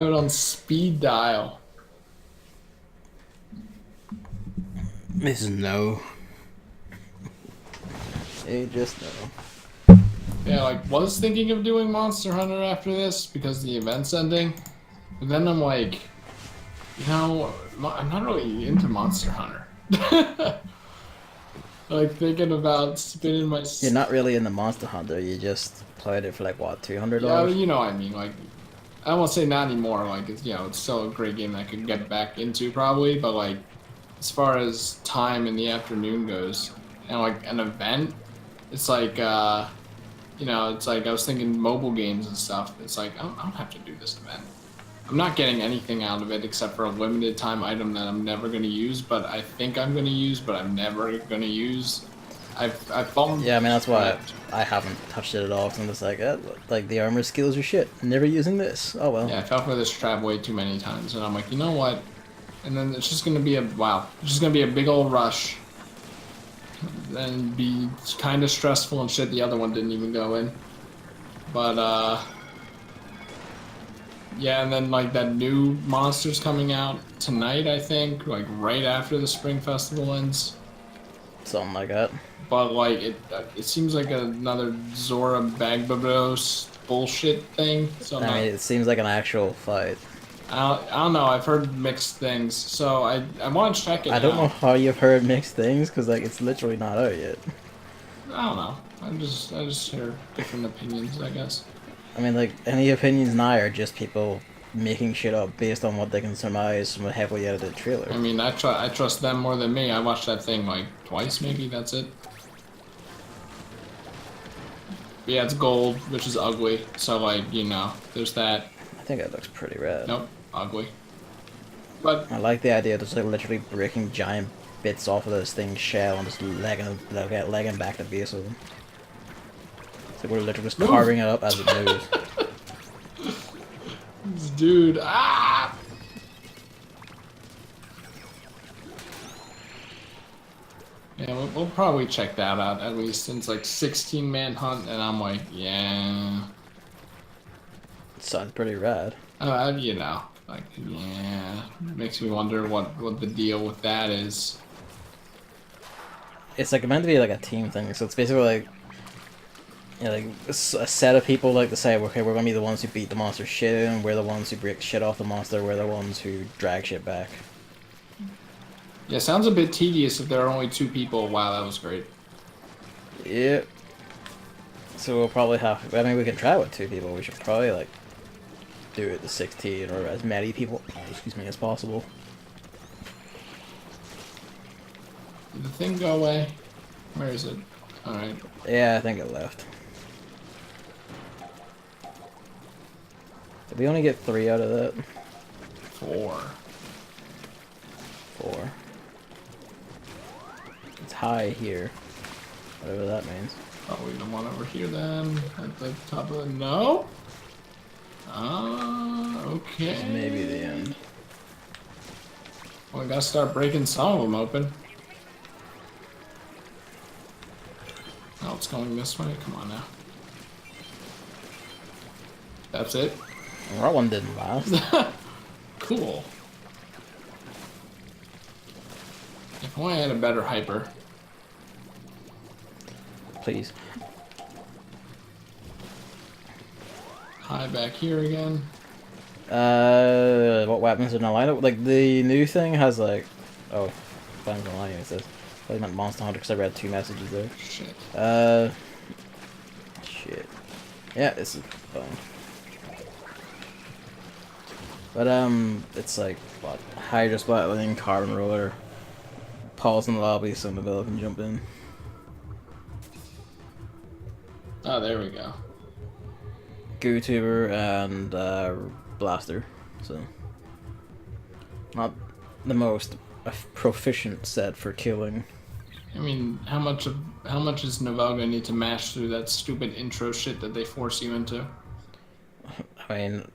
It on speed dial. This is no. You just know. Yeah, like was thinking of doing Monster Hunter after this because the event's ending. But then I'm like, I'm not really into Monster Hunter. Like thinking about spinning my You're not really in the Monster Hunter. You just played it for like what, yeah, $200? you know what I mean. Like I won't say not anymore. Like it's still a great game that I could get back into probably. But like as far as time in the afternoon goes, and like an event, it's like it's like I was thinking mobile games and stuff. It's like I don't have to do this event. I'm not getting anything out of it except for a limited time item that I'm never going to use, but I think I'm going to use, but I'm never going to use. I've fallen Yeah, I mean that's why trapped. I haven't touched it at all. Cause I'm just like the armor skills are shit. Never using this. Oh well. Yeah, I fell for this trap way too many times, and I'm like, you know what? And then it's just going to be it's just going to be a big old rush, and be kind of stressful and shit. The other one didn't even go in, but yeah, and then like that new monster's coming out tonight, I think, like right after the Spring Festival ends. Something like that. But like it seems like another Zora Bagbados bullshit thing. So I'm I mean, not. it seems like an actual fight. I don't know. I've heard mixed things, so I want to check it I don't know out. how you've heard mixed things, cause like it's literally not out yet. I don't know. I just hear different opinions, I guess. I mean, like any opinions now are just people making shit up based on what they can surmise from a heavily edited trailer. I mean, I trust them more than me. I watched that thing like twice, maybe. That's it. But yeah, it's gold, which is ugly. So like there's that. I think it looks pretty rad. Nope, ugly. But I like the idea of just like literally breaking giant bits off of this thing's shell and just legging back the base of them. It's like we're literally just move, carving it up as it moves. dude. Ah. Yeah, we'll probably check that out at least since like 16-man hunt, and I'm like, yeah, Sounds pretty rad. like yeah, makes me wonder what the deal with that is. It's like meant to be like a team thing, so it's basically like like a set of people like to say, okay, we're gonna be the ones who beat the monster shit in, we're the ones who break shit off the monster, we're the ones who drag shit back. Yeah, sounds a bit tedious if there are only two people. Wow, that was great. Yep. So we'll probably have. I mean, we can try with two people. We should probably like do it to 16 or as many people, excuse me, as possible. Did the thing go away? Where is it? All right. Yeah, I think it left. Did we only get 3 out of that? 4. 4. It's high here. Whatever that means. Probably the one over here then. At the top of the no. Okay. This may be the end. Well, we gotta start breaking some of them open. Oh, it's going this way. Come on now. That's it. Well, that one didn't last. Cool. If only I had a better hyper. Please. High back here again. What weapons are in the lineup? Like, the new thing has, like... Oh, Flames Online, it says. I thought you meant Monster Hunter because I read 2 messages there. Shit. Shit. Yeah, this is fun. But, it's like, what? Hydra Splatling, Carbon Roller. Pause in the lobby so Mabella can jump in. Oh, there we go. GooTuber and Blaster, so not the most proficient set for killing. I mean, how much is Novel gonna need to mash through that stupid intro shit that they force you into? I mean,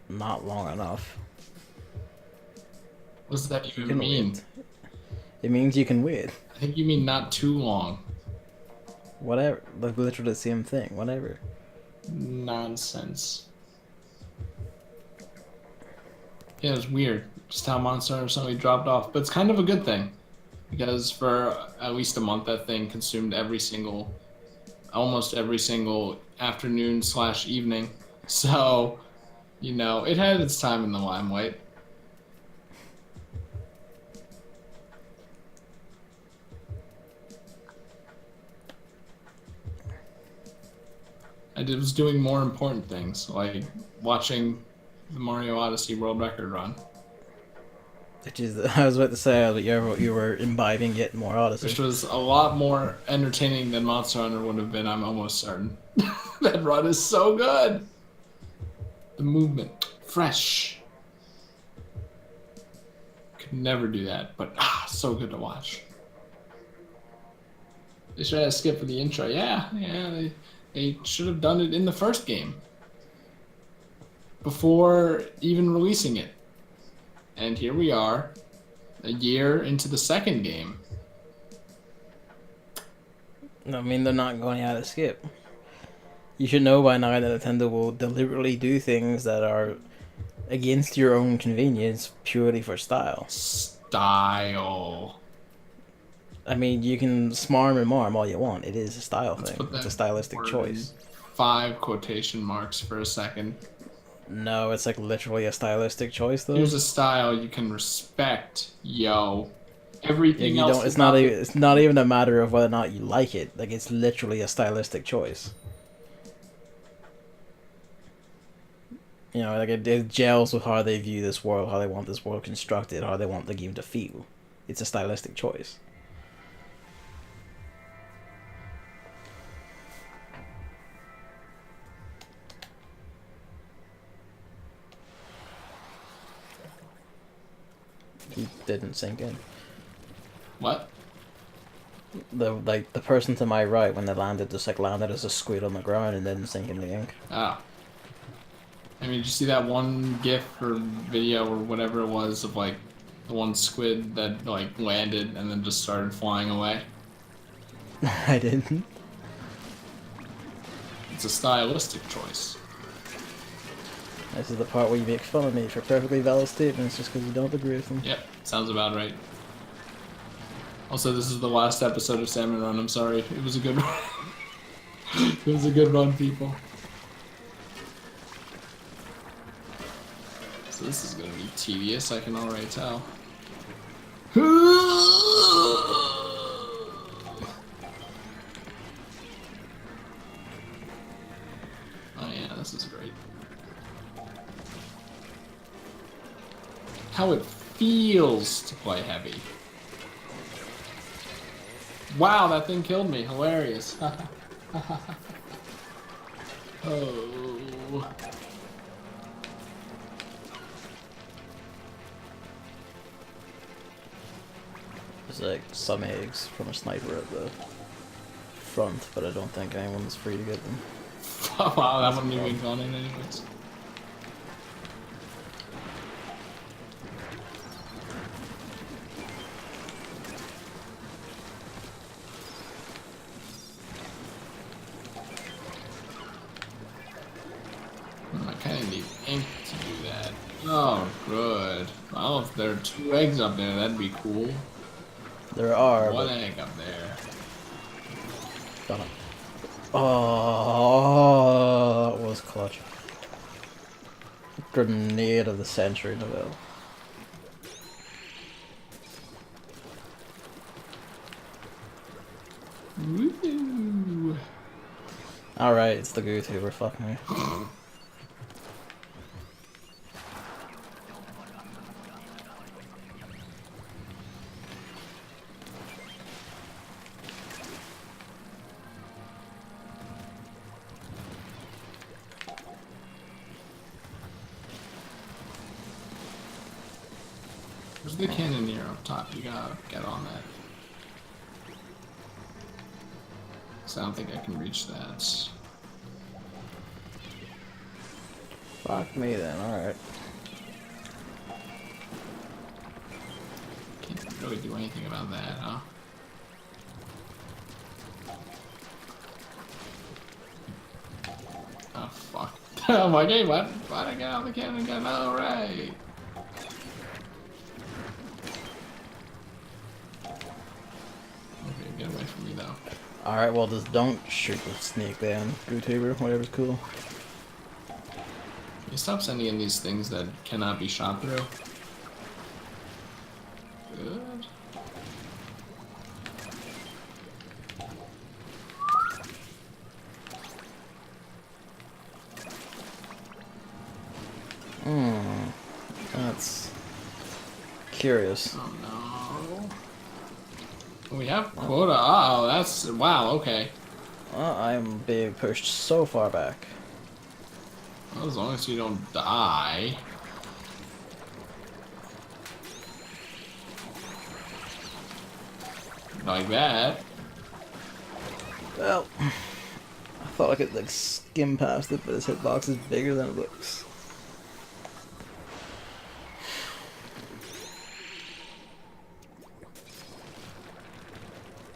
not long enough. What does that You even can mean? wait. It means you can wait. I think you mean not too long. Whatever, like literally the same thing. Whatever. Nonsense. Yeah, it was weird. Just how Monster Hunter suddenly dropped off. But it's kind of a good thing. Because for at least a month, that thing consumed almost every single afternoon slash evening. So, it had its time in the limelight. Was doing more important things, like watching the Mario Odyssey world record run. Which is, I was about to say that you were imbibing yet more Odyssey. Which was a lot more entertaining than Monster Hunter would have been, I'm almost certain. That run is so good! The movement, fresh. Could never do that, but so good to watch. They should have skipped for the intro. Yeah, they should have done it in the first game. Before even releasing it. And here we are, a year into the second game. I mean, they're not going out of skip. You should know by now that Nintendo will deliberately do things that are against your own convenience purely for style. Style. I mean, you can smarm and marm all you want. It is a style thing. It's a stylistic choice. 5 quotation marks for a second. No, it's like literally a stylistic choice, though. Here's a style you can respect, yo. Everything yeah, else. It's not even a matter of whether or not you like it. Like, it's literally a stylistic choice. Like it gels with how they view this world, how they want this world constructed, how they want the game to feel. It's a stylistic choice. He didn't sink in. What? The person to my right when they landed just landed as a squid on the ground and didn't sink in the ink. Oh. I mean, did you see that one GIF or video or whatever it was of the one squid that landed and then just started flying away? I didn't. It's a stylistic choice. This is the part where you make fun of me for perfectly valid statements just because you don't agree with them. Yep, sounds about right. Also, this is the last episode of Salmon Run. I'm sorry. It was a good run. It was a good run, people. So this is going to be tedious, I can already tell. Oh yeah, this is great. How it feels to play heavy. Wow, that thing killed me. Hilarious. Oh. There's like some eggs from a sniper at the front, but I don't think anyone's free to get them. Wow, that wouldn't even gone in anyways. I kind of need ink to do that. Oh, good. Well, if there are 2 eggs up there, that'd be cool. There are. One egg up there. Got it. Oh, that was clutch. Grenade of the century, Novell. Woo! Alright, it's the GoTuber, fuck me. There's the cannoneer up top. You gotta get on that. So I don't think I can reach that. Fuck me then, alright. Can't really do anything about that, huh? Oh, fuck. I'm like, hey, why'd I get out of the cannon gun? Alright. for me though. Alright, well, just don't shoot the snake then. YouTuber, whatever's cool. You stop sending in these things that cannot be shot through. Good. That's curious. Oh no. We have quota. Oh, that's wow. Okay. Well, I'm being pushed so far back. Well, as long as you don't die. Like that. Well, I thought I could like skim past it, but this hitbox is bigger than it looks.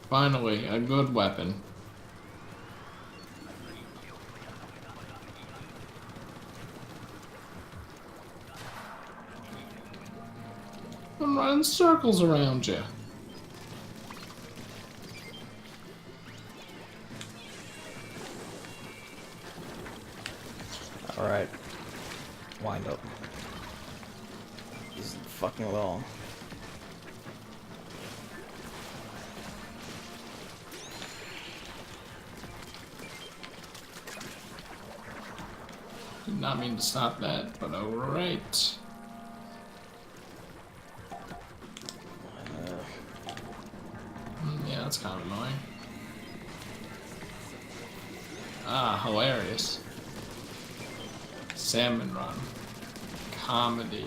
Finally, a good weapon. I'm running circles around you. Alright. Wind up. This is fucking long. Did not mean to stop that, but alright. Yeah, that's kind of annoying. Ah, hilarious. Salmon Run. Comedy.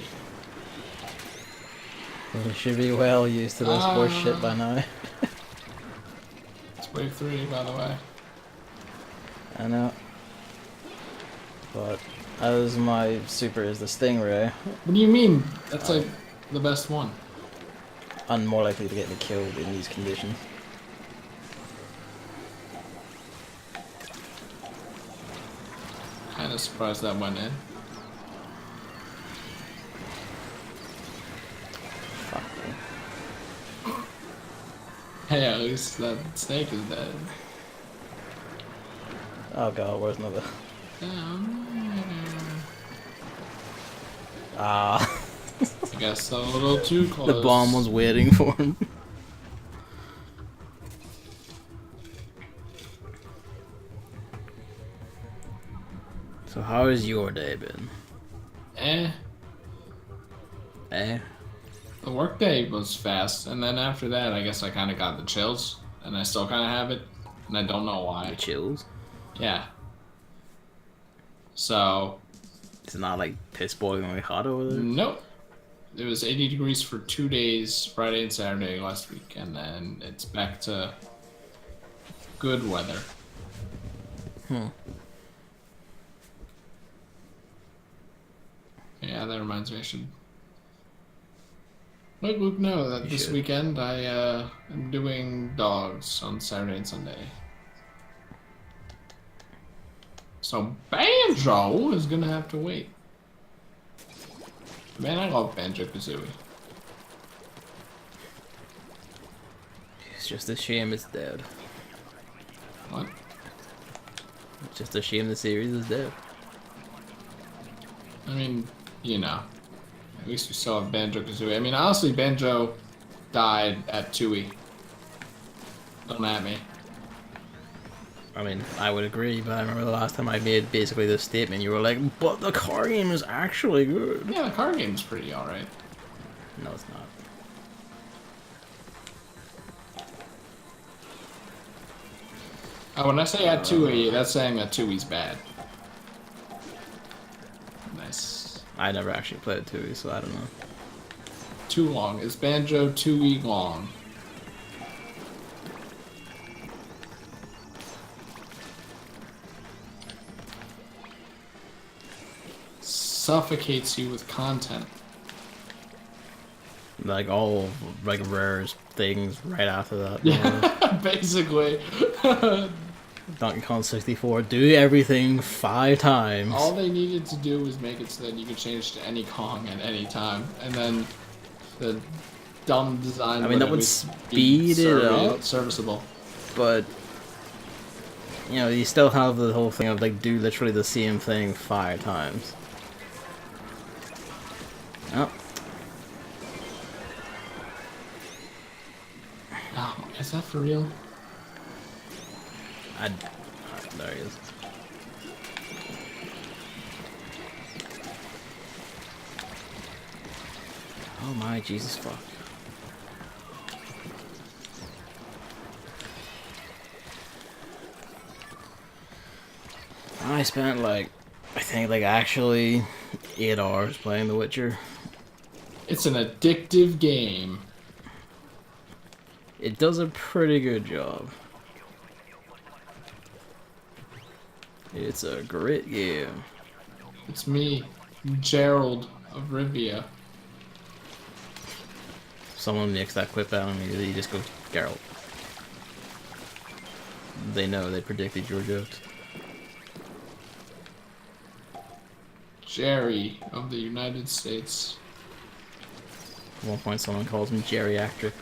You should be well used to this horse shit by now. It's wave 3, by the way. I know. But as my super is the Stingray, What do you mean? That's like the best one. I'm more likely to get me killed in these conditions. Kinda surprised that went in. Fuck me. Hey, at least that snake is dead. Oh god, where's another? Ah. I guess a little too close. The bomb was waiting for him. So how has your day been? Eh. Eh? The workday was fast, and then after that, I guess I kind of got the chills, and I still kind of have it, and I don't know why. The chills? Yeah. So. It's not like piss boilingly hot over there? Nope. It was 80 degrees for 2 days, Friday and Saturday last week, and then it's back to good weather. Yeah, that reminds me, I should let Luke know that this weekend I am doing dogs on Saturday and Sunday. So Banjo is gonna have to wait. Man, I love Banjo-Kazooie. It's just a shame it's dead. What? It's just a shame the series is dead. I mean, you know. At least we still have Banjo-Kazooie. I mean, honestly, Banjo died at Tui. Don't at me. I mean, I would agree, but I remember the last time I made basically this statement, you were like, but the car game is actually good. Yeah, the card game's pretty alright. No, it's not. Oh, when I say at Tui, that's saying that Tui's bad. Nice. I never actually played Tui, so I don't know. Too long. Is Banjo Tui long? Suffocates you with content. Like all like rare things right after that. Yeah. Basically. Donkey Kong 64, do everything 5 times. All they needed to do was make it so that you could change to any Kong at any time, and then the dumb design. I mean, that would speed it up. Serviceable. but you know, you still have the whole thing of like do literally the same thing 5 times. Oh, Oh, is that for real? there he is. Oh my Jesus fuck. I spent like, I think like actually 8 hours playing The Witcher. It's an addictive game. It does a pretty good job. It's a great game. It's me, Gerald of Rivia. Someone makes that quip out on me, you just go, Geralt. They know, they predicted your jokes. Jerry of the United States. At one point someone calls me geriatric.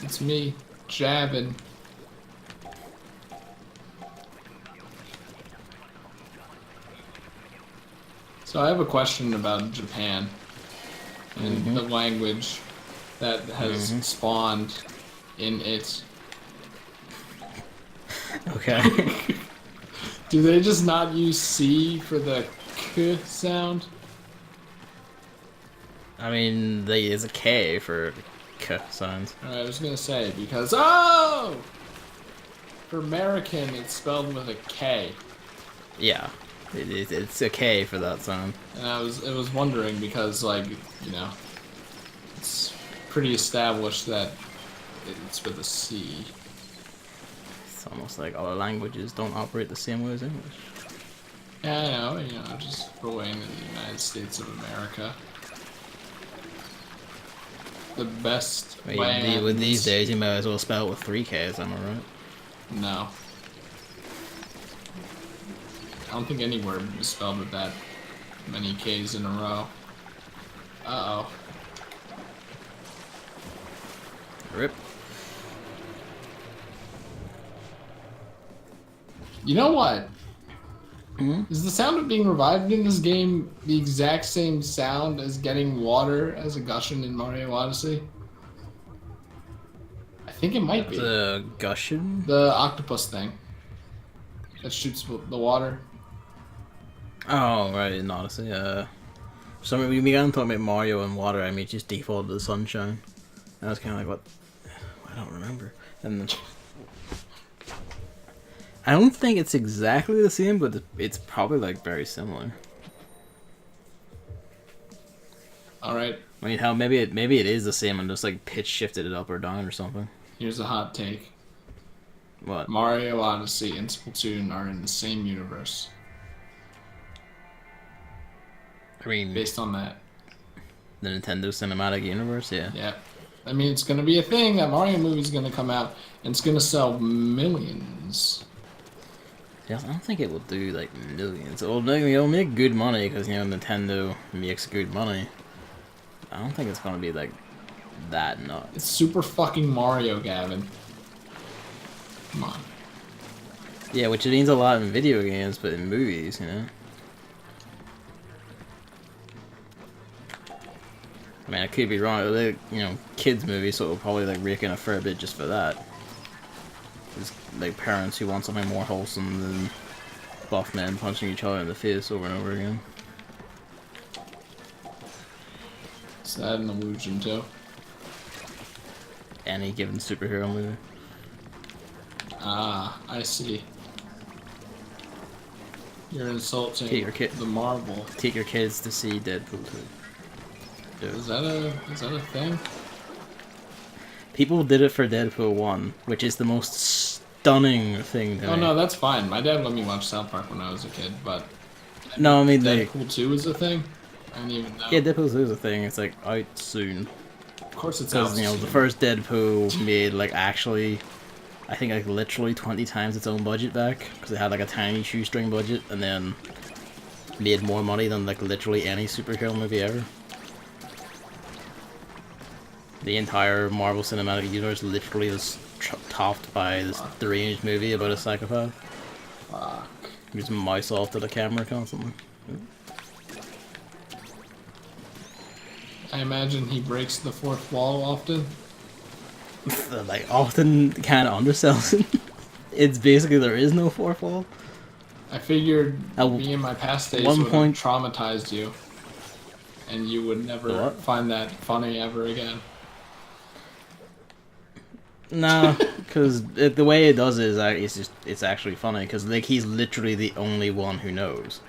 It's me, Jabbin. So I have a question about Japan and the language that has spawned in it. Okay. Do they just not use C for the K sound? I mean, there's a K for K sounds. I was gonna say, because, oh! For American, it's spelled with a K. Yeah. It's a K for that sound. And I was wondering because, like, you know, it's pretty established that it's with a C. It's almost like other languages don't operate the same way as English. Yeah, I know, you know, just going to the United States of America. The best I mean, land. with these days, you might as well spell it with 3 Ks, am I right? No. I don't think any word is spelled with that many Ks in a row. Uh-oh. Rip. You know what? Is the sound of being revived in this game the exact same sound as getting water as a Gushin in Mario Odyssey? I think it might be. The Gushin? The octopus thing that shoots the water. Oh, right, in Odyssey, so we began talking about Mario and water, I mean, just defaulted to sunshine. And I was kind of like, what? I don't remember. And then... I don't think it's exactly the same, but it's probably, like, very similar. Alright, I mean, how maybe it is the same and just, like, pitch shifted it up or down or something. here's a hot take. What? Mario Odyssey and Splatoon are in the same universe. I mean, Based on that. the Nintendo Cinematic Universe, yeah. Yeah. I mean, it's going to be a thing. That Mario movie's going to come out, and it's going to sell millions. Yeah, I don't think it will do, like, millions. It'll make good money, because, you know, Nintendo makes good money. I don't think it's gonna be, like, that nuts. It's Super fucking Mario, Gavin. Come on. Yeah, which it means a lot in video games, but in movies, you know? I mean, I could be wrong. They're, you know, kids' movies, so it'll probably, like, rake in a fair bit just for that. There's, like, parents who want something more wholesome than buff men punching each other in the face over and over again. Is that an illusion, too? Any given superhero movie. Ah, I see. You're insulting Take your kid. the Marvel. Take your kids to see Deadpool 2. Is that a thing? People did it for Deadpool 1, which is the most stunning thing to me. Oh no, that's fine. My dad let me watch South Park when I was a kid, but No, I mean, like... Deadpool 2 is a thing? I didn't even know. Yeah, Deadpool 2 is a thing. It's, like, out soon. Of course it's out Because, you know, soon. the first Deadpool made, like, actually... I think, like, literally 20 times its own budget back. Because it had, like, a tiny shoestring budget, and then... made more money than, like, literally any superhero movie ever. The entire Marvel Cinematic Universe literally is topped by this deranged movie about a psychopath. Fuck. He's mouse off to the camera constantly. I imagine he breaks the fourth wall often. Like, often kind of undersells it. It's basically there is no fourth wall. I figured At me in my past days one would point- have traumatized you. And you would never What? find that funny ever again. Nah, because the way it does it is it's actually funny because like he's literally the only one who knows.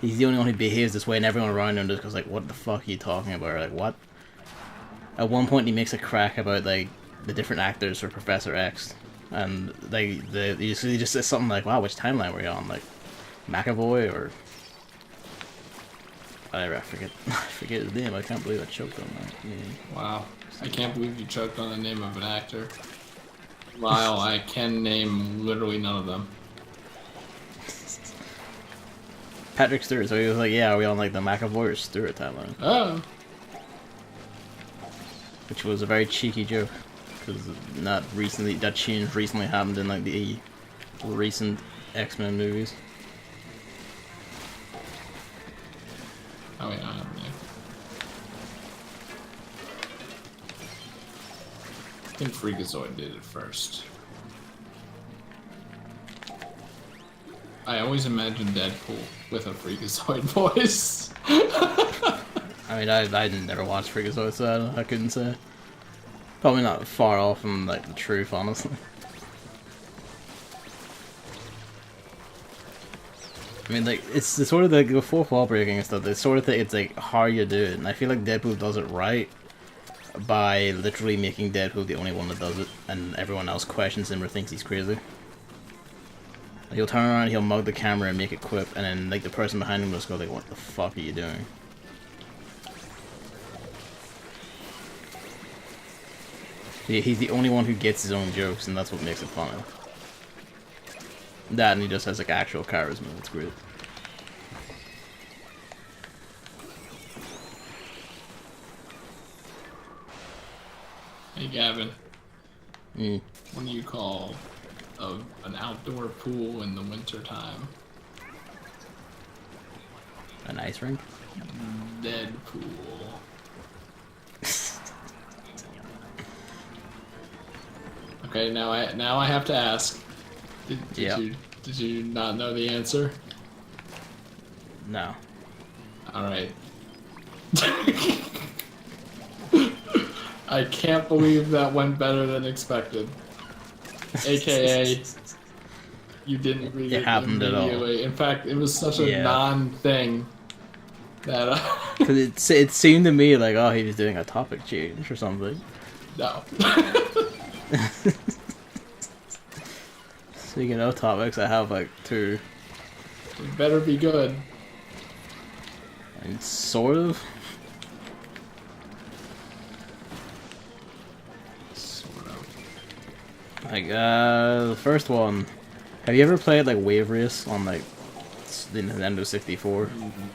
He's the only one who behaves this way, and everyone around him just goes like, "What the fuck are you talking about?" Or, like, what? At one point, he makes a crack about like the different actors for Professor X, and like he just says something like, "Wow, which timeline were you on?" Like McAvoy or whatever. I forget his name. I can't believe I choked on that. Yeah. Wow. I can't believe you choked on the name of an actor. While I can name literally none of them. Patrick Stewart. So he was like, "Yeah, are we on like the McAvoy or Stewart timeline?" Oh. Which was a very cheeky joke because that change recently happened in like the recent X-Men movies. Oh wait, I don't have any. I think Freakazoid did it first. I always imagined Deadpool with a Freakazoid voice. I mean, I never watched Freakazoid, so I couldn't say. Probably not far off from like the truth, honestly. I mean, like it's the sort of like the fourth wall breaking and stuff. The sort of thing. It's like how you do it, and I feel like Deadpool does it right by literally making Deadpool the only one that does it, and everyone else questions him or thinks he's crazy. He'll turn around, he'll mug the camera and make a quip, and then like the person behind him will just go like, "What the fuck are you doing?" He's the only one who gets his own jokes, and that's what makes it funny. That, and he just has like actual charisma. It's great. Hey Gavin, Mm. what do you call an outdoor pool in the winter time? An ice rink? Deadpool. Okay, now I have to ask. Did you not know the answer? No. All right. I can't believe that went better than expected. AKA, you didn't read it happened at all. immediately. In fact, it was such a non-thing that Because it seemed to me like, oh, he was doing a topic change or something. no. Speaking of topics, I have like two. It better be good. And sort of. Sort of. Like, the first one. Have you ever played like Wave Race on like the Nintendo 64 or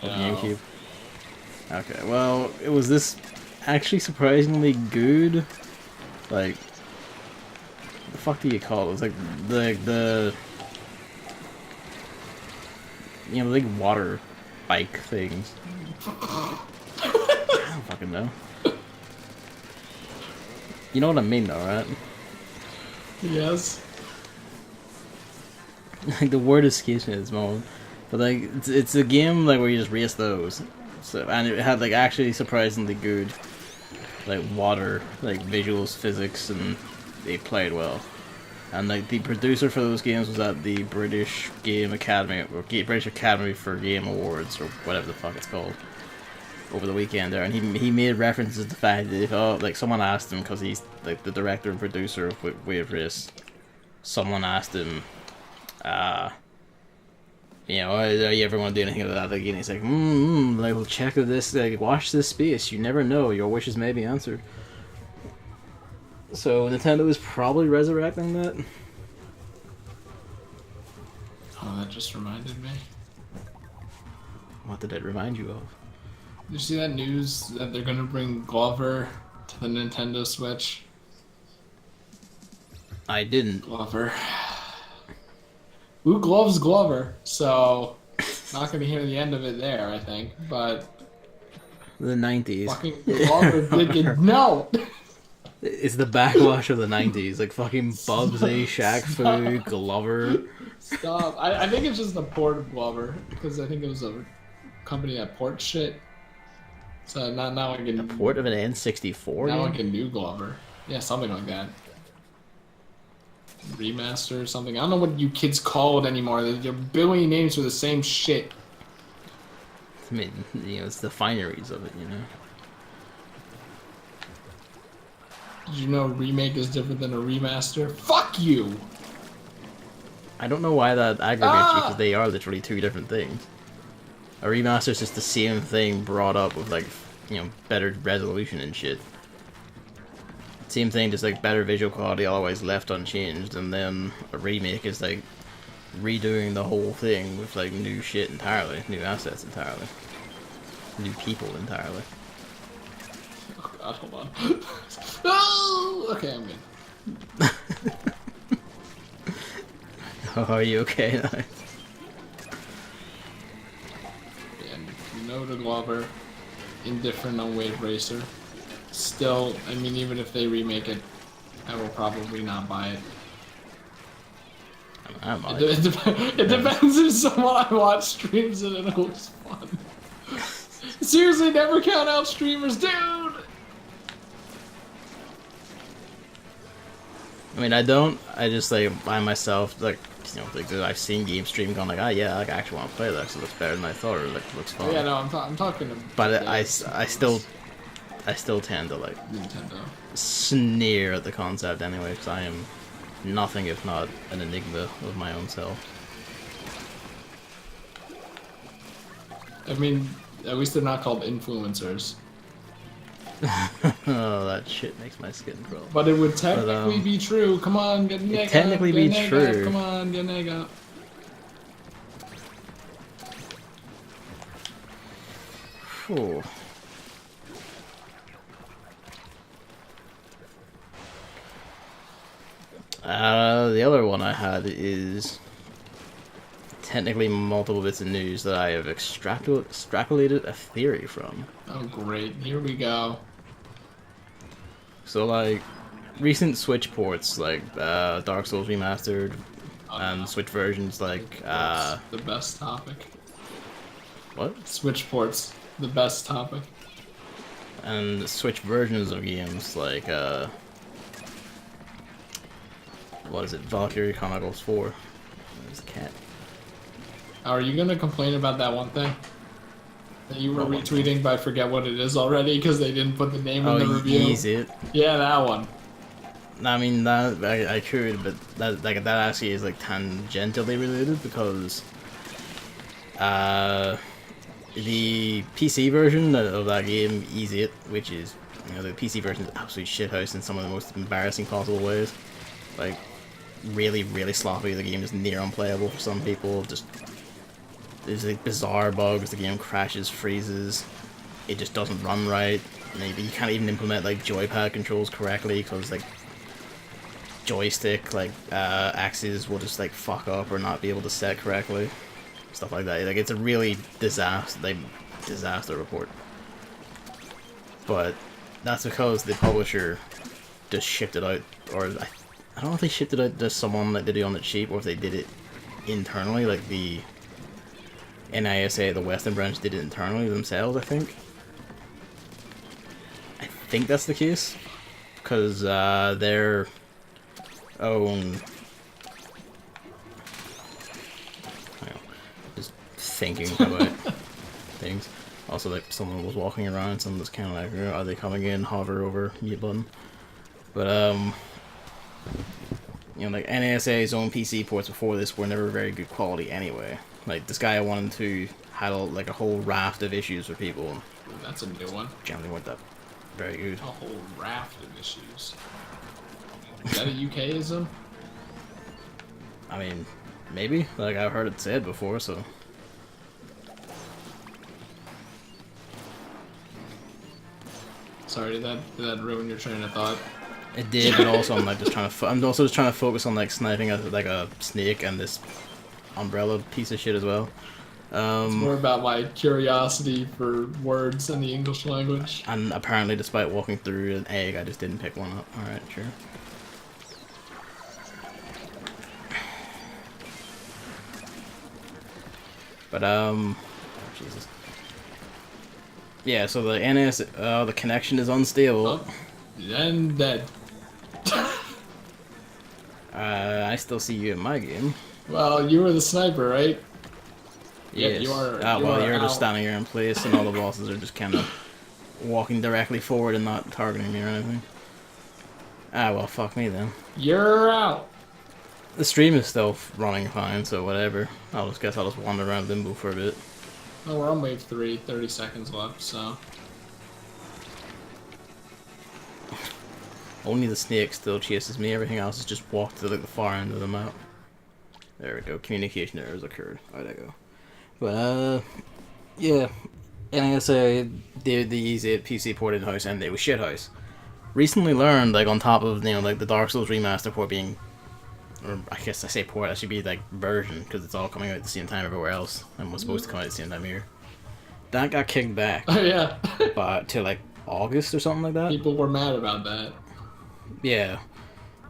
GameCube? Okay, well, it was this actually surprisingly good. Like, what the fuck do you call it? It was like the you know, like water bike things. I don't fucking know. You know what I mean, though, right? Yes. Like the word escapes me at this moment, but like it's a game like where you just race those. So and it had like actually surprisingly good like water like visuals, physics, and they played well. And like the producer for those games was at the British Game Academy or British Academy for Game Awards or whatever the fuck it's called over the weekend there, and he made references to the fact that if like someone asked him because he's like the director and producer of Wave Race, someone asked him, you know, are you ever want to do anything with that again? He's like, like, well, check this, like, watch this space. You never know. Your wishes may be answered. So Nintendo is probably resurrecting that. Oh, that just reminded me. What did it remind you of? Did you see that news that they're gonna bring Glover to the Nintendo Switch. I didn't. Glover. Who gloves Glover? So, not gonna hear the end of it there, I think. But The 90s. fucking Glover did get no. It's the backwash of the 90s. Like fucking Bubsy, Shaq Fu, Glover. Stop. I think it's just the port of Glover because I think it was a company that ports shit. So now I can A port of an N64 now I game? can do Glover. Yeah, something like that. Remaster or something. I don't know what you kids call it anymore. There's a billion names for the same shit. I mean, you know, it's the fineries of it, you know? Did you know remake is different than a remaster? Fuck you! I don't know why that aggravates you, because they are literally two different things. A remaster is just the same thing brought up with, like, you know, better resolution and shit. Same thing, just like better visual quality always left unchanged, and then a remake is like redoing the whole thing with like new shit entirely, new assets entirely, new people entirely. Oh god, hold on. Oh, okay, I'm good. Oh, are you okay? And no to Glover. Indifferent on Wave Racer. Still, I mean, even if they remake it, I will probably not buy it. I might. It depends if someone I watch streams it and it looks fun. Seriously, never count out streamers, dude! I mean, I don't. I just like by myself, like, you know, like I've seen game stream going like, ah, yeah, like, I actually want to play that because it looks better than I thought, or like looks fun. Yeah, no, I'm talking. But I still tend to like Nintendo sneer at the concept anyway, because I am nothing if not an enigma of my own self. I mean, at least they're not called influencers. Oh, that shit makes my skin crawl. But it would technically be true. Come on, get neg up. Technically be neg true. Up. Come on, get neg up. Whew. The other one I had is technically multiple bits of news that I have extrapolated a theory from. Oh great, here we go. So like, recent Switch ports like Dark Souls Remastered and Switch versions like the best topic. what? Switch ports, the best topic. And Switch versions of games like what is it? Valkyrie Chronicles 4. There's a cat. Are you gonna complain about that one thing that you were What one retweeting, but I forget what it is already because they didn't put the name in the review? Easy. Yeah, that one. I mean, that I could, but that actually is like tangentially related because the PC version of that game, Easy It, which is, you know, the PC version is absolute shithouse in some of the most embarrassing possible ways. Like, really, really sloppy. The game is near unplayable for some people. Just there's like bizarre bugs. The game crashes, freezes. It just doesn't run right. Maybe you can't even implement like joypad controls correctly because like joystick axes will just like fuck up or not be able to set correctly. Stuff like that. Like, it's a really disaster report. But that's because the publisher just shipped it out, or I don't know if they shipped it out to someone that did it on the cheap, or if they did it internally, like the NISA, the Western branch, did it internally themselves, I think. I think that's the case, because their own... Just thinking about things. Also, like, someone was walking around and someone was kind of like, are they coming in? Hover over mute button. But, you know, like, NASA's own PC ports before this were never very good quality anyway. Like, this guy wanted to handle, like, a whole raft of issues for people. Ooh, that's a new one. Generally weren't that very good. A whole raft of issues. Is that a UKism? I mean, maybe. Like, I've heard it said before, so... Sorry, did that ruin your train of thought? It did, but also I'm like just trying to. I'm also just trying to focus on like sniping like a snake and this umbrella piece of shit as well. It's more about my curiosity for words in the English language. And apparently, despite walking through an egg, I just didn't pick one up. All right, sure. But Jesus. Yeah, so the NS, the connection is unstable. Oh, and dead. I still see you in my game. Well, you were the sniper, right? Yes. You are. You're out. just standing here in place, and all the bosses are just kind of walking directly forward and not targeting me or anything. Ah, well, fuck me then. You're out. The stream is still running fine, so whatever. I'll just wander around Limbo for a bit. Oh, we're on wave 3, 30 seconds left, so. Only the snake still chases me, everything else is just walked to like the far end of the map. There we go, communication errors occurred. How'd I go? But, yeah. NASA did the easy PC port in house and it was shit house. Recently learned, like, on top of, you know, like the Dark Souls remaster port being, or I guess I say port, that should be like version, because it's all coming out at the same time everywhere else, and was supposed to come out at the same time here. That got kicked back. Oh, yeah. To like August or something like that. People were mad about that. Yeah.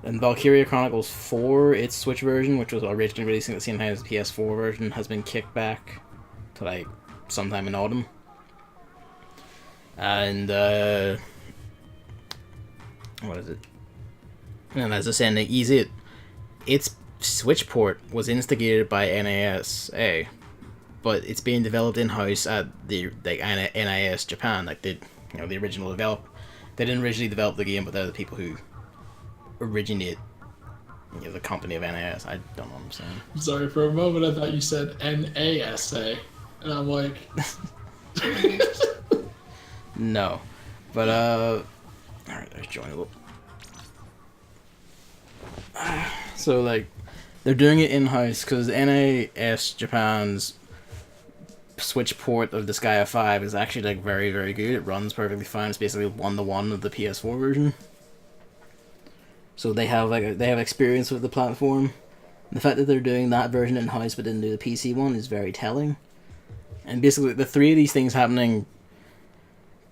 And Valkyria Chronicles 4, its Switch version, which was originally releasing at the same time as the PS4 version, has been kicked back to like sometime in autumn. And what is it? And as I said, its Switch port was instigated by NASA, but it's being developed in house at the NIS Japan, like the original develop. They didn't originally develop the game, but they're the people who originate the company of NAS. I don't know what I'm saying. I'm sorry, for a moment I thought you said NASA, and I'm like... No. But, alright, there's joinable. So, like, they're doing it in-house, because NAS Japan's Switch port of Disgaea 5 is actually, like, very, very good. It runs perfectly fine. It's basically one-to-one of the PS4 version. So they have experience with the platform. The fact that they're doing that version in house but didn't do the PC one is very telling. And basically the three of these things happening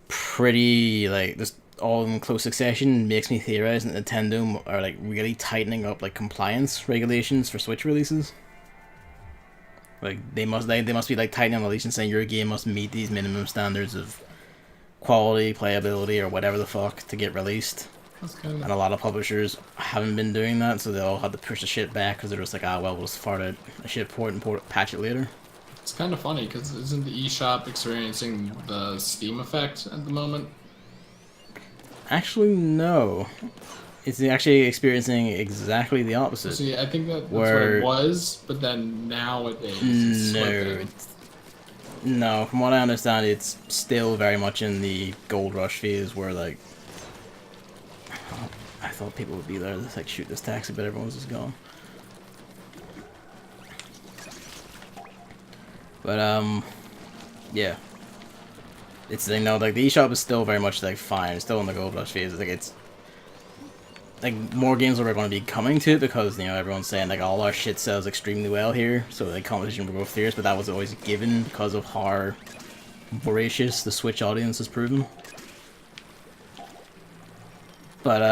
pretty like just all in close succession makes me theorize that Nintendo are like really tightening up like compliance regulations for Switch releases. Like they must be like tightening the leash and saying your game must meet these minimum standards of quality, playability, or whatever the fuck to get released. And a lot of publishers haven't been doing that, so they all had to push the shit back because they're just like, ah, well, we'll just fart out a shit port and patch it later. It's kind of funny because isn't the eShop experiencing the Steam effect at the moment? Actually, no. It's actually experiencing exactly the opposite. See, I think that's what it was, but then nowadays it's no, from what I understand, it's still very much in the gold rush phase where like I thought people would be there to like shoot this taxi, but everyone's just gone. But yeah, it's like the eShop is still very much like fine. It's still in the gold rush phase. Like it's like more games are going to be coming to it because everyone's saying like all our shit sells extremely well here, so like competition will go fierce. But that was always given because of how voracious the Switch audience has proven. But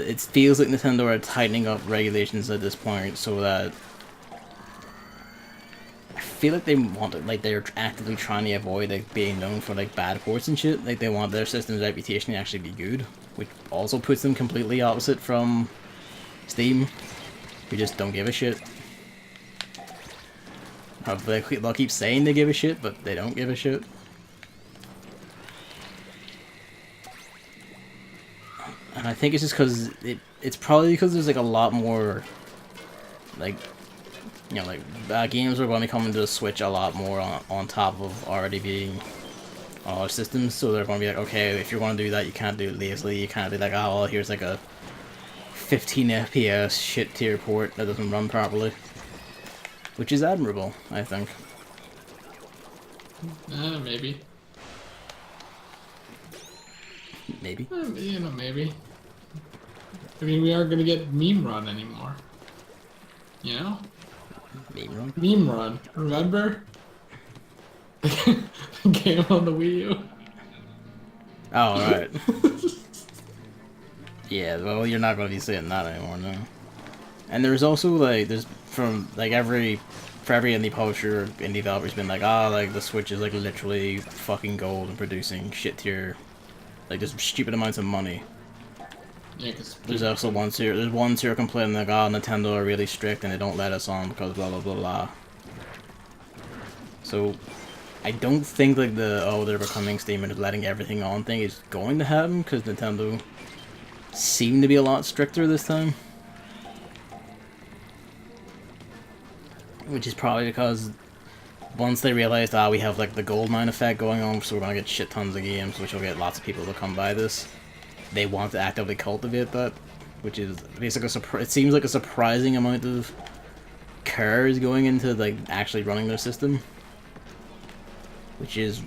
it feels like Nintendo are tightening up regulations at this point so that I feel like they want it, like they're actively trying to avoid like being known for like bad ports and shit. Like they want their system's reputation to actually be good, which also puts them completely opposite from Steam, who just don't give a shit. They'll keep saying they give a shit, but they don't give a shit. And I think it's just because it's probably because there's like a lot more like games are going to be coming to the Switch a lot more on top of already being on other systems, so they're going to be like, okay, if you're going to do that, you can't do it lazily, you can't be like, oh well, here's like a 15 FPS shit tier port that doesn't run properly, which is admirable, I think. Maybe. Maybe. You know, maybe. I mean, we aren't gonna get Meme Run anymore. You know? Maybe wrong. Meme Run, remember? The game on the Wii U. Oh, right. Yeah, well, you're not going to be seeing that anymore, no. And there's also, like, there's from, like, for every indie publisher, indie developer's been like, like, the Switch is, like, literally fucking gold and producing shit tier, like, just stupid amounts of money. Yeah, because There's also ones here complaining, like, Nintendo are really strict and they don't let us on because blah, blah, blah, blah. So, I don't think, like, they're becoming Steam and letting everything on thing is going to happen, because Nintendo seem to be a lot stricter this time. Which is probably because once they realized, we have, like, the gold mine effect going on, so we're gonna get shit tons of games, which will get lots of people to come buy this. They want to actively cultivate that, which is basically it seems like a surprising amount of care is going into, like, actually running their system. Which is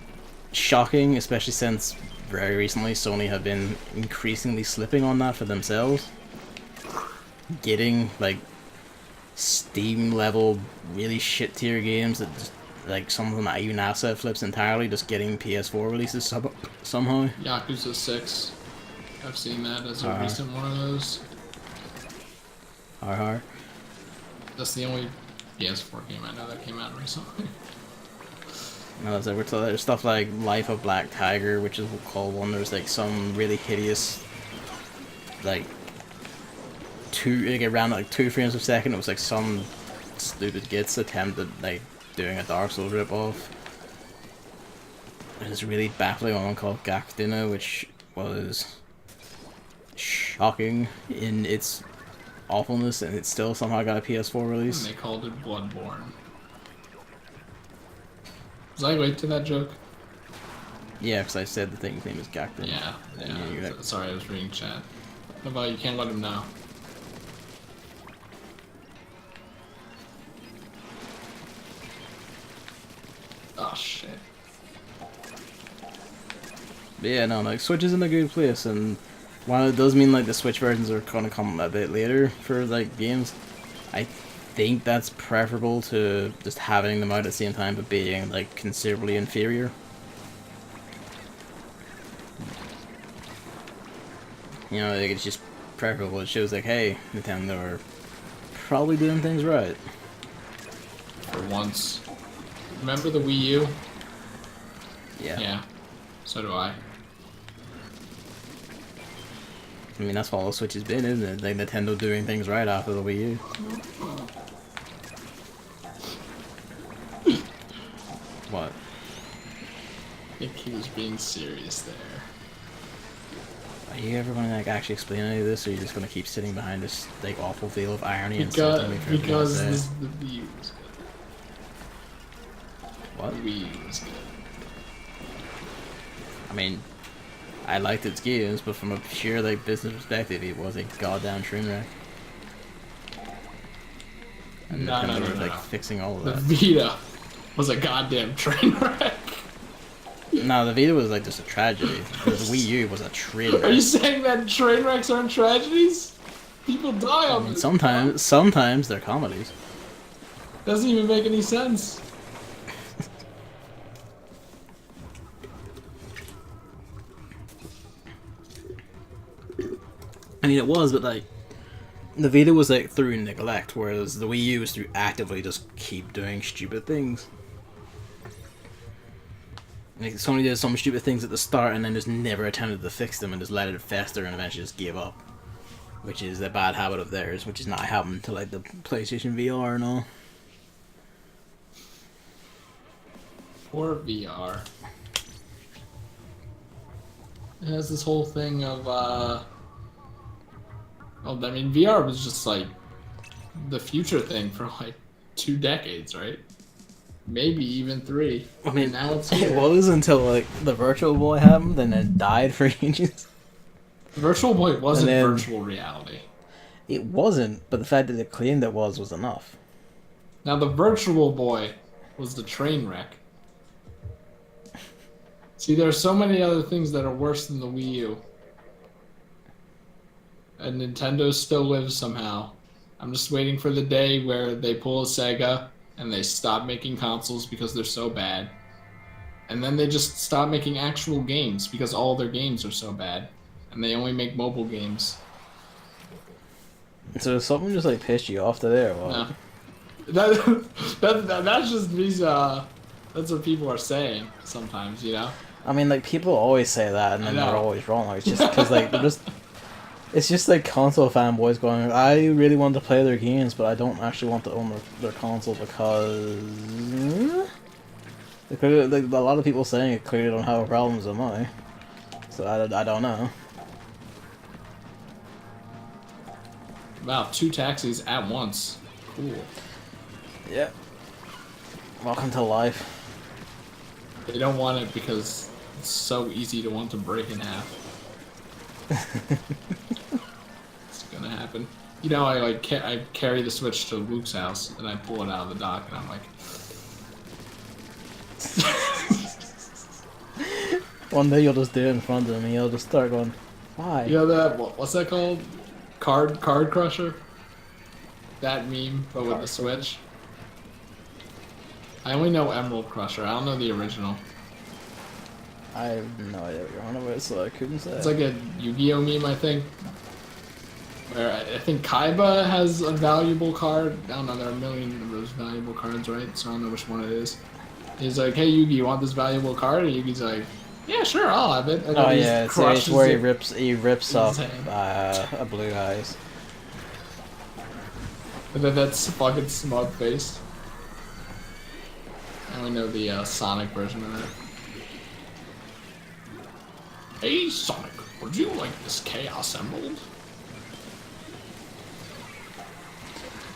shocking, especially since very recently Sony have been increasingly slipping on that for themselves. Getting, like, Steam level really shit tier games that just, like, some of them even asset flips entirely, just getting PS4 releases somehow. Yakuza 6. I've seen that as a recent one of those. That's the only PS4 game I know that came out recently. No, there's stuff like Life of Black Tiger, which is called one. There's, like, some really hideous, like, around, like, 2 frames per second. It was like some stupid gits attempt at, like, doing a Dark Souls ripoff. There's a really baffling one called Gakdina, which was shocking in its awfulness, and it still somehow got a PS4 release. And they called it Bloodborne. Was I late to that joke? Yeah, because I said the thing's name is Gakdin. Yeah. Sorry, I was reading chat. How about you can't let him know? Oh, shit. But yeah, no, like, Switch is in a good place, and while it does mean, like, the Switch versions are gonna come a bit later for, like, games, I think that's preferable to just having them out at the same time but being, like, considerably inferior. You know, like, it's just preferable. It shows, like, hey, Nintendo are probably doing things right. For once. Remember the Wii U? Yeah. Yeah. So do I. I mean, that's all the Switch has been, isn't it? Like, Nintendo doing things right after the Wii U. What? I think he was being serious there. Are you ever gonna, like, actually explain any of this, or are you just gonna keep sitting behind this, like, awful veil of irony and insulting me for everything I say? Because the Wii U was good. What? The Wii U was good. I mean, I liked its games, but from a sheer, like, business perspective, it was a goddamn train wreck. And No. like, fixing all of that. The Vita was a goddamn train wreck. No, the Vita was, like, just a tragedy. The Wii U was a train wreck. Are you saying that train wrecks aren't tragedies? People die on this. Sometimes they're comedies. Doesn't even make any sense. I mean, it was, but, like, the Vita was, like, through neglect, whereas the Wii U was through actively just keep doing stupid things. Like, Sony did some stupid things at the start and then just never attempted to fix them and just let it fester and eventually just gave up. Which is a bad habit of theirs, which is not happening to, like, the PlayStation VR and all. Or VR. It has this whole thing of, well, I mean, VR was just, like, the future thing for, like, 2 decades, right? Maybe even 3. I mean, now it's it here. was until, like, the Virtual Boy happened and it died for ages. Virtual Boy wasn't then- virtual reality. It wasn't, but the fact that it claimed it was enough. Now, the Virtual Boy was the train wreck. See, there are so many other things that are worse than the Wii U. and Nintendo still lives somehow. I'm just waiting for the day where they pull a Sega and they stop making consoles because they're so bad. And then they just stop making actual games because all their games are so bad. And they only make mobile games. So something just like pissed you off today or what? No. That's just me, that's what people are saying sometimes, you know? I mean, like, people always say that, and then they're always wrong. Like, it's just because, like, they're just... It's just, like, console fanboys going, I really want to play their games, but I don't actually want to own their console because... Like, a lot of people saying it clearly don't have problems with money. So, I don't know. Wow, 2 taxis at once. Cool. Yep. Welcome to life. They don't want it because it's so easy to want to break in half. It's gonna happen. You know, I carry the Switch to Luke's house and I pull it out of the dock and I'm like. One day you'll just do it in front of him and you'll just start going, why? You know that? What's that called? Card Crusher. That meme, but with the Switch. I only know Emerald Crusher. I don't know the original. I have no idea what you're on about, so I couldn't say. It's like a Yu-Gi-Oh meme, I think. Where I think Kaiba has a valuable card. I don't know, there are a million of those valuable cards, right? So I don't know which one it is. He's like, hey Yugi, you want this valuable card? And Yugi's like, yeah, sure, I'll have it. And oh yeah, it's where he rips off a Blue Eyes. And then that's fucking smug face. I only know the Sonic version of that. Hey Sonic, would you like this Chaos Emerald?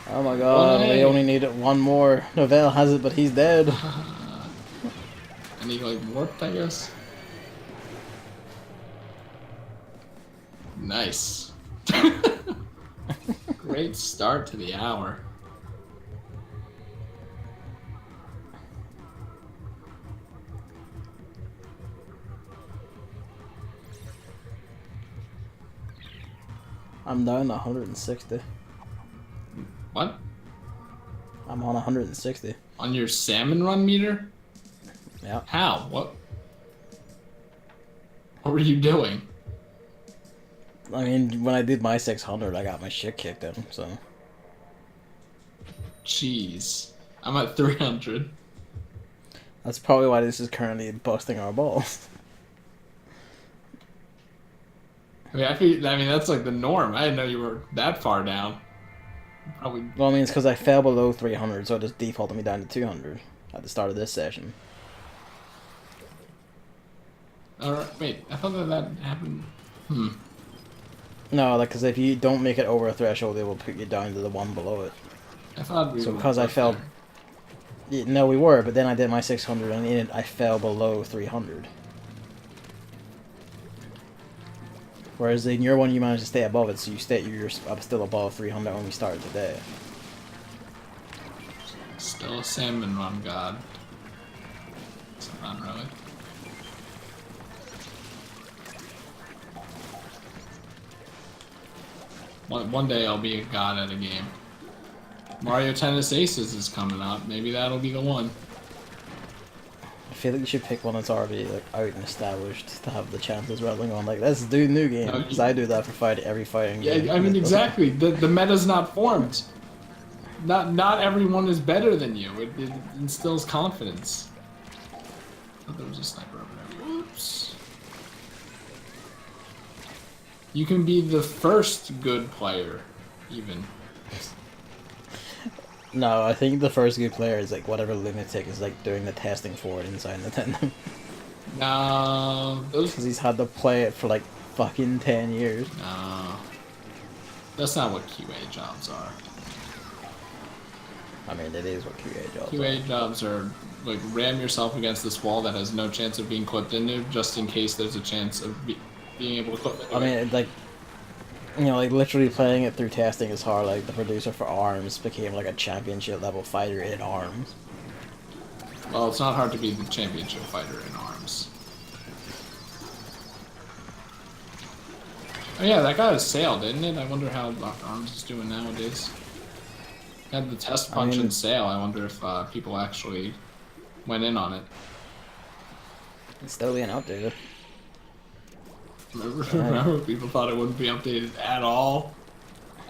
Oh my god, we only need one more. Novell has it, but he's dead. And he like warped, I guess. Nice. Great start to the hour. I'm down to 160. What? I'm on 160. On your Salmon Run meter? Yeah. How? What were you doing? I mean, when I did my 600, I got my shit kicked in, so... Jeez. I'm at 300. That's probably why this is currently busting our balls. I mean, that's like the norm. I didn't know you were that far down. Probably. Well, I mean, it's because I fell below 300, so it just defaulted me down to 200 at the start of this session. Alright, wait. I thought that happened. No, like, because if you don't make it over a threshold, it will put you down to the one below it. I thought we were. So because I fell... Yeah, no, we were, but then I did my 600, and in it, I fell below 300. Whereas in your one, you managed to stay above it, so you're still above 300 when we started today. Still a Salmon Run god. It's not really. One day I'll be a god at a game. Mario Tennis Aces is coming up. Maybe that'll be the one. I feel like you should pick one that's already like out and established to have the chances rattling on. Like, let's do new game. Because I do that for every fighting game. Yeah, I mean, exactly. The meta's not formed. Not everyone is better than you. It instills confidence. I thought there was a sniper over there. Whoops. You can be the first good player, even. No, I think the first good player is like whatever lunatic is like doing the testing for it inside Nintendo. No, because he's had to play it for like fucking 10 years. No, that's not what QA jobs are. I mean, it is what QA jobs QA jobs are like ram yourself against this wall that has no chance of being clipped into, just in case there's a chance of being able to clip it. I mean, like, you know, like literally playing it through testing is hard. Like the producer for ARMS became like a championship level fighter in ARMS. Well, it's not hard to be the championship fighter in ARMS. Oh yeah, that got a sale, didn't it? I wonder how Arms is doing nowadays. Had the test I punch and mean, sale. I wonder if people actually went in on it. it's still being updated. Remember, people thought it wouldn't be updated at all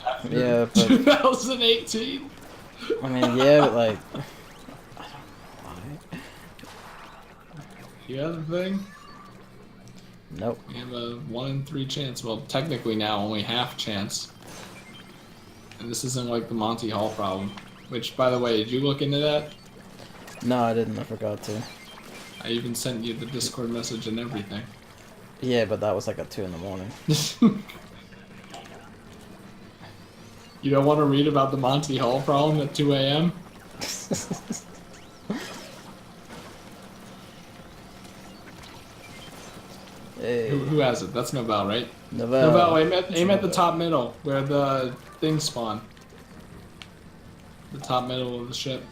after Yeah, but 2018. I mean, yeah, but like, I don't know why. Yeah, the thing. Nope. We have a 1 in 3 chance. Well, technically now only half chance. And this isn't like the Monty Hall problem. Which, by the way, did you look into that? No, I didn't. I forgot to. I even sent you the Discord message and everything. Yeah, but that was like at 2 in the morning. You don't want to read about the Monty Hall problem at 2 a.m.? Hey, Who has it? That's Nobel, right? Novell. Nobel, aim at the top middle, where the things spawn. The top middle of the ship.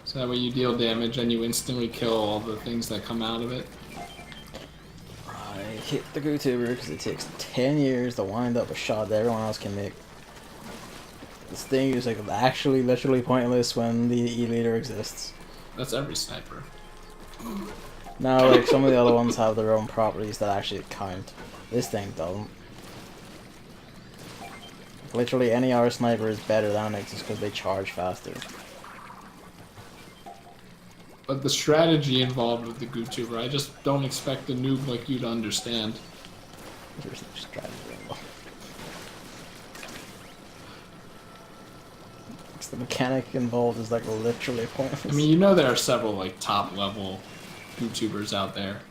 So that way you deal damage and you instantly kill all the things that come out of it. I hit the GoTuber because it takes 10 years to wind up a shot that everyone else can make. This thing is like actually literally pointless when the E-leader exists. That's every sniper. Now, like, some of the other ones have their own properties that actually count. This thing doesn't. Literally any other sniper is better than it just because they charge faster. But the strategy involved with the GoTuber, I just don't expect a noob like you to understand. There's no strategy involved. The mechanic involved is like literally pointless. I mean, you know there are several like top level YouTubers out there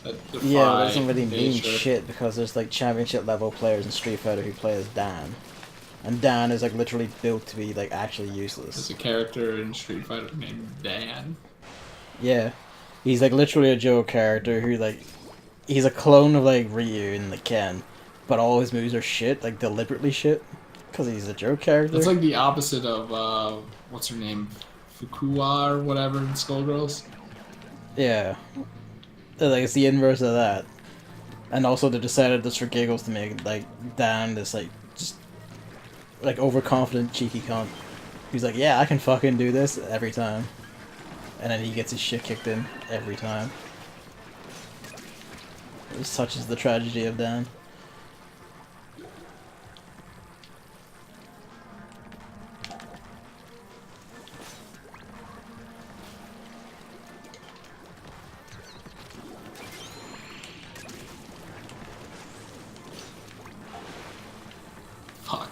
that defy yeah, but it doesn't really mean nature. shit because there's like championship level players in Street Fighter who play as Dan, and Dan is like literally built to be like actually useless. There's a character in Street Fighter named Dan. Yeah, he's like literally a Joe character who like he's a clone of like Ryu and like Ken, but all his moves are shit, like deliberately shit, because he's a Joe character. It's like the opposite of what's her name, Fukuwa or whatever in Skullgirls. Yeah. Like, it's the inverse of that. And also they decided just for giggles to make, like, Dan this, like, just, like, overconfident, cheeky cunt. He's like, yeah, I can fucking do this every time. And then he gets his shit kicked in every time. Such is the tragedy of Dan. Fuck.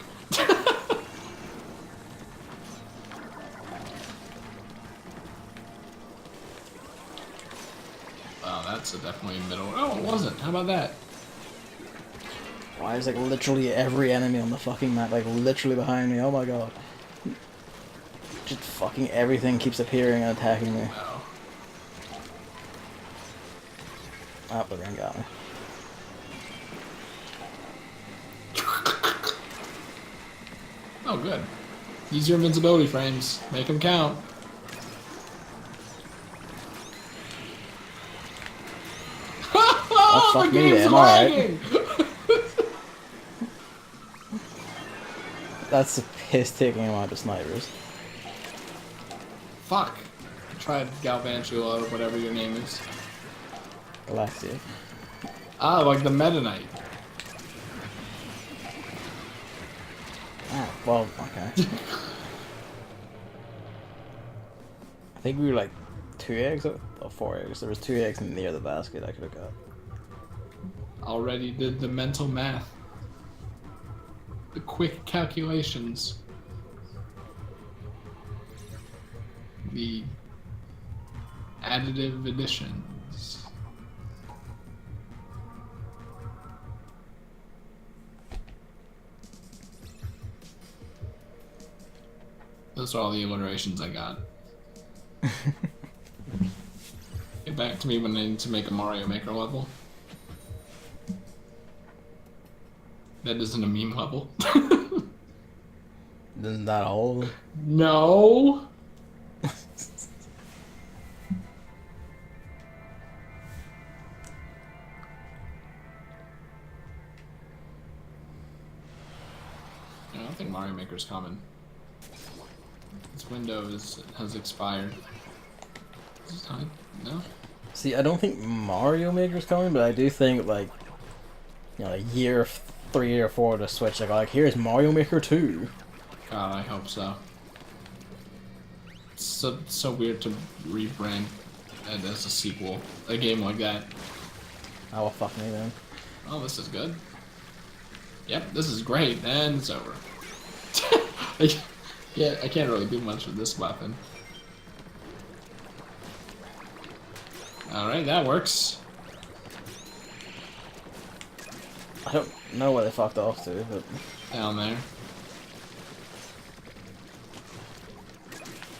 Wow, that's a definitely middle. Oh, it wasn't. How about that? Why is, like, literally every enemy on the fucking map, like, literally behind me? Oh my god. Just fucking everything keeps appearing and attacking me. No. Ah, the ring got me. Oh, good. Use your invincibility frames. Make them count. Oh, The fuck me game's then, alright. lagging! That's a piss-taking amount of snipers. Fuck. I tried Galvantula or whatever your name is. Galaxia. Ah, like the Meta Knight. Ah, well, okay. I think we were like 2 eggs or 4 eggs. There was 2 eggs near the basket I could have got. Already did the mental math. The quick calculations. The additive additions. Those are all the alliterations I got. Get back to me when I need to make a Mario Maker level. That isn't a meme level. Isn't that all? No. don't think Mario Maker's coming. Its window has expired. Is this time? No? See, I don't think Mario Maker's coming, but I do think, like, you know, a year 3 or 4 to Switch, like here's Mario Maker 2. God, I hope so. It's so weird to rebrand it as a sequel, a game like that. Oh, well, fuck me then. Oh, this is good. Yep, this is great, and it's over. Yeah, I can't really do much with this weapon. Alright, that works. I don't know where they fucked off to, but... Down there.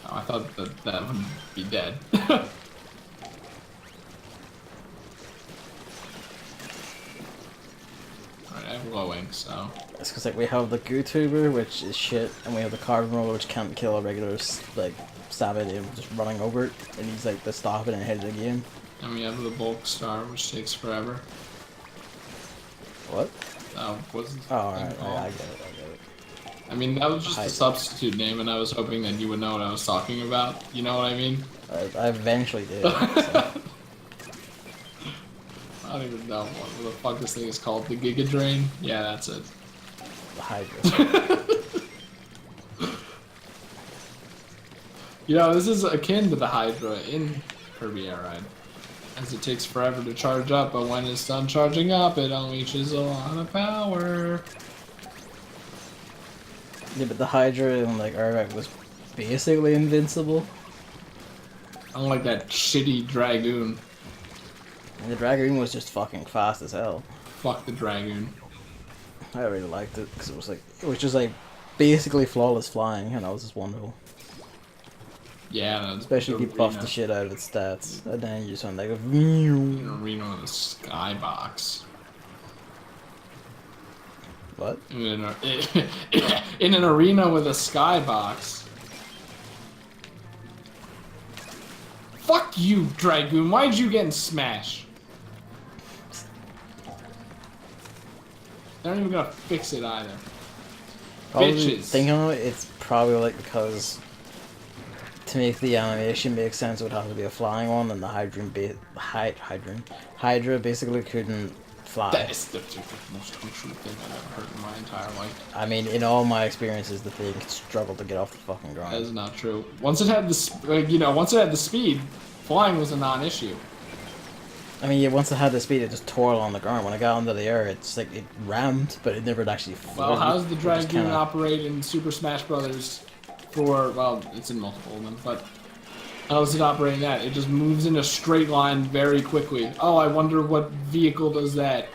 Oh, I thought that would be dead. Alright, I have glowing, so... It's because, like, we have the Gootuber, which is shit, and we have the Carbon Roller, which can't kill a regular, like, Savage just running over it, and he's, like, to stop it and hit it again. And we have the Bulk Star, which takes forever. What? Wasn't Oh, alright, I get it. I mean, that was just a substitute name, and I was hoping that you would know what I was talking about. You know what I mean? I eventually did. So. I don't even know what the fuck this thing is called. The Giga Drain? Yeah, that's it. The Hydra. You know, this is akin to the Hydra in Kirby Air Ride, as it takes forever to charge up, but when it's done charging up, it unleashes a lot of power. Yeah, but the Hydra in, like, Air Ride was basically invincible. Unlike that shitty Dragoon. And the Dragoon was just fucking fast as hell. Fuck the Dragoon. I really liked it, because it was just, like, basically flawless flying, and that was just wonderful. Yeah, especially if you buff the shit out of its stats, and then you just went like a in an arena with a skybox. What? In an arena with a skybox. Fuck you, Dragoon. Why'd you get in Smash? They're not even gonna fix it either. Bitches. Thinking of it, it's probably like because to make the animation make sense, it would have to be a flying one, and the Hydra basically couldn't fly. That is the most untrue thing I've ever heard in my entire life. I mean, in all my experiences, the thing struggled to get off the fucking ground. That is not true. Once it had once it had the speed, flying was a non-issue. I mean, yeah, once it had the speed, it just tore on the ground. When it got into the air, it's like it rammed, but it never actually flew. Well, how does the Dragoon operate in Super Smash Brothers? Well, it's in multiple of them, but how does it operate in that? It just moves in a straight line very quickly. Oh, I wonder what vehicle does that.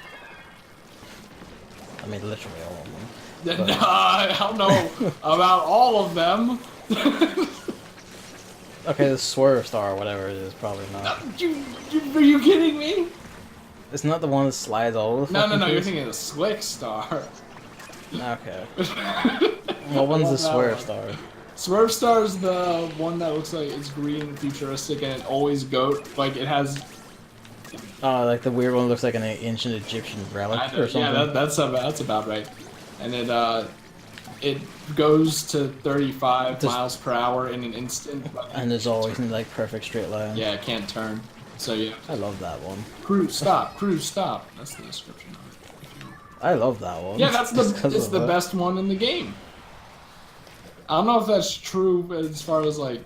I mean, literally all of them. No, I don't know about all of them. Okay, the Swerve Star or whatever it is, probably not. Are you kidding me? It's not the one that slides all over the No, place? you're thinking of the Slick Star. Okay. What one's the Swerve Star? Swerve Star is the one that looks like it's green and futuristic, and it always goat. Like it has. Oh, like the weird one looks like an ancient Egyptian relic or something. Yeah, that's about right. And it goes to 35 miles per hour in an instant. And there's always in like perfect straight line. Yeah, it can't turn. So yeah. I love that one. Cruise stop. Cruise stop. That's the description of it. I love that one. Yeah, it's the best one in the game. I don't know if that's true as far as like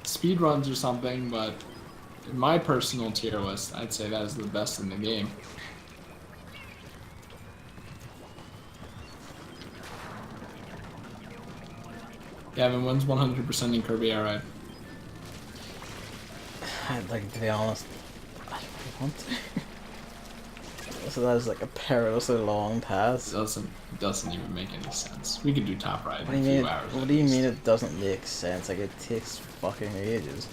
speed runs or something, but in my personal tier list, I'd say that is the best in the game. Gavin, when's 100% in Kirby Air Ride? I'd like to be honest, I don't really want to. So that is like a perilously long task. It doesn't even make any sense. We could do Top Ride What in do a you few mean? hours. What do you mean it doesn't make sense? Like it takes fucking ages.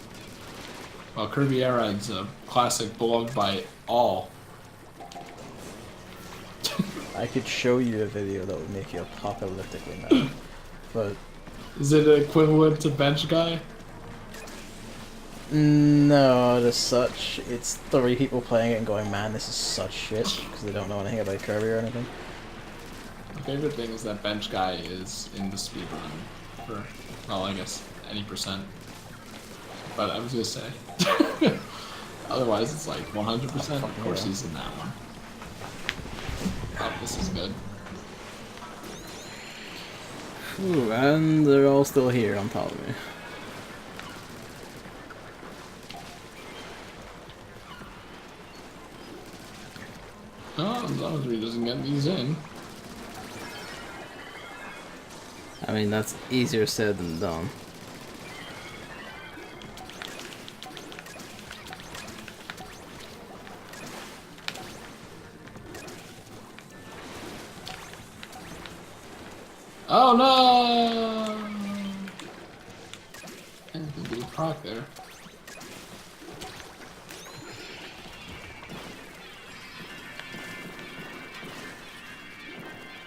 Well, Kirby Air Ride's a classic beloved by all. I could show you a video that would make you apocalyptically mad, but is it equivalent to Bench Guy? no, as such, it's 3 people playing it and going, man, this is such shit, because they don't know anything about Kirby or anything. favorite thing is that bench guy is in the speed run for, well, I guess any percent. But I was gonna say, otherwise it's like 100%. Of course he's in that one. Oh, this is good. Ooh, and they're all still here on top of me. Oh, as long as he doesn't get these in. I mean, that's easier said than done. Oh no! I think he proc there.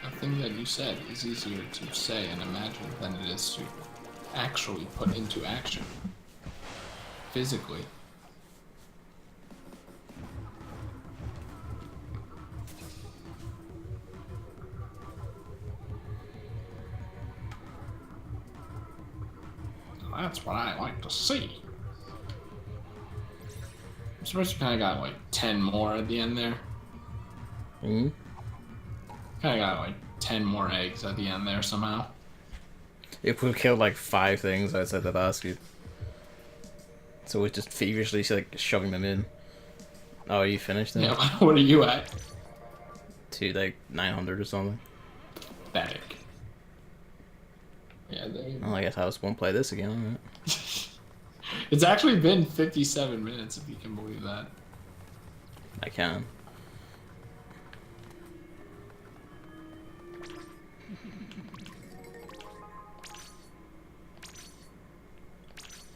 The thing that you said is easier to say and imagine than it is to actually put into action. Physically. That's what I like to see. I'm surprised you kind of got like 10 more at the end there. Hmm? Kind of got like 10 more eggs at the end there somehow. If we killed like 5 things outside the basket. So we're just feverishly like shoving them in. Oh, are you finished then? Yeah, what are you at? To like 900 or something. Pathetic. Yeah, Well, I guess I just won't play this again. Right? It's actually been 57 minutes, if you can believe that. I can.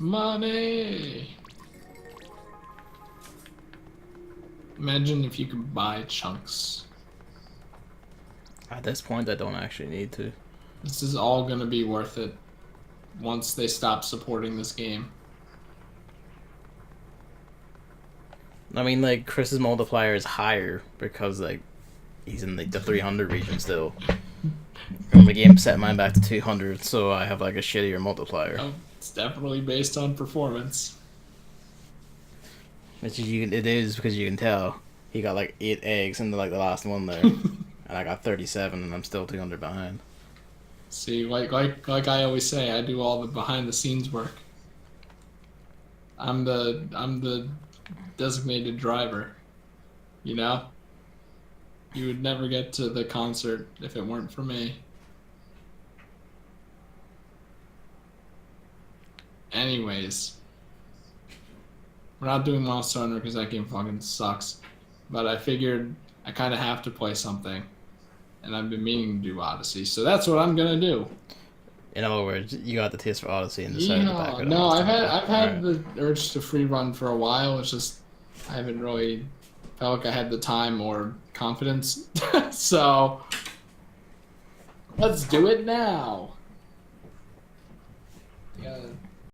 Money! Imagine if you could buy chunks. At this point, I don't actually need to. This is all gonna be worth it once they stop supporting this game. I mean, like, Chris's multiplier is higher because, like, he's in like, the 300 region still. And the game set mine back to 200, so I have, like, a shittier multiplier. Oh, it's definitely based on performance. Which it is because you can tell. He got, like, 8 eggs in, like, the last one there. And I got 37, and I'm still 200 behind. See, like I always say, I do all the behind-the-scenes work. I'm the designated driver. You know? You would never get to the concert if it weren't for me. Anyways. We're not doing Monster Hunter because that game fucking sucks. But I figured I kind of have to play something. And I've been meaning to do Odyssey, so that's what I'm gonna do. In other words, you got the taste for Odyssey and decided to back it up. No, I've had the urge to free run for a while. It's just I haven't really felt like I had the time or confidence. So let's do it now. Yeah.